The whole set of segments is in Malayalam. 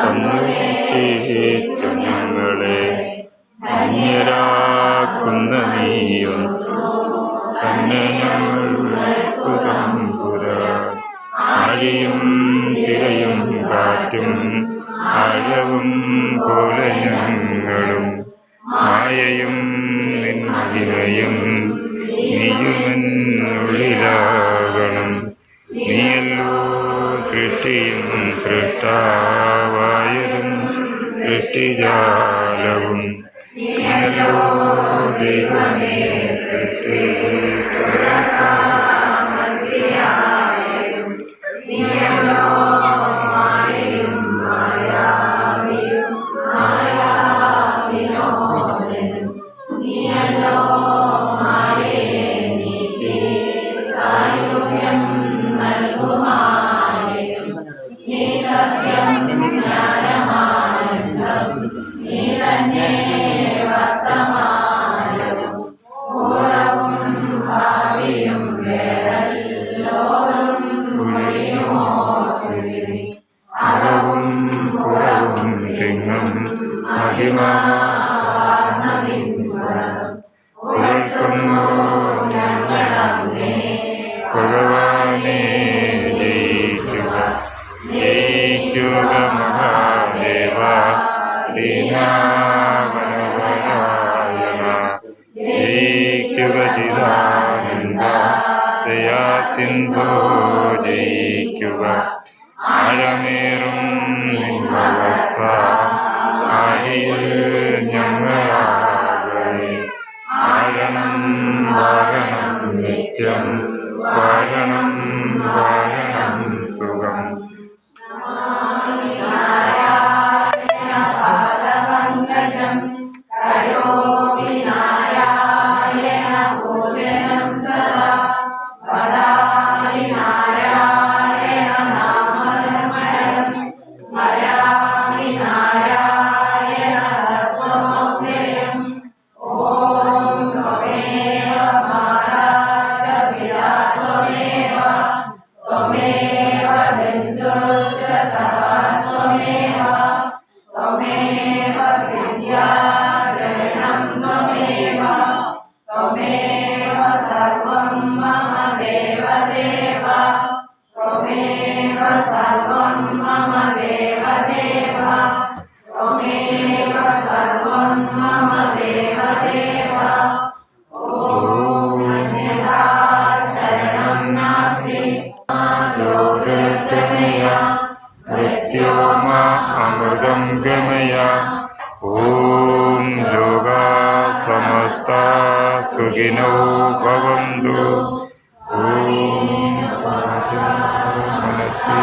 തന്നുറ്റിച്ച ഞങ്ങളെ അന്യരാക്കുന്ന നീയും തന്നെ ഞങ്ങൾക്ക് തമ്പുരാൻ. ആഴിയും തിരയും കാറ്റും ആഴവും പോലെ ഞങ്ങളും മായയും നിൻ മഹിമയും നീയുമെന്നുള്ളിലാകണം. നീയല്ലോ സൃഷ്ടിയും സൃഷ്ടാവായതും സൃഷ്ടിജാലവും. നീയല്ലോ ദൈവമേ സൃഷ്ടി അകവും പുറവും തിങ്ങും മഹിമാ പുകഴ്ത്തുന്നു ഞങ്ങളെ. ഭഗവാനെ ജയിക്കുക ജയിക്കുക മഹാദേവ ദീനാവനവരായണ. ജയിക്കുക ചിദാനന്ദ ദയാസിന്ധോ ജയിക്കുക. ആഴമേറും നിൻവസ്വ ആഴിയിൽ ഞങ്ങളാകെ ആഴണം വാഴണം നിത്യം വാഴണം വാഴണം സുഖം. മൃത്യോമാ അമൃതം ഗമയ. ഓം ലോകാ സമസ്താ സുഖിനോ ഭവന്തു. ഓം മനസി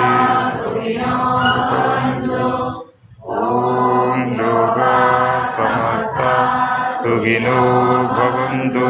ഭവന്തു. ഓം ലോകാ സമസ്താ സുഖിനോ ഭവന്തു.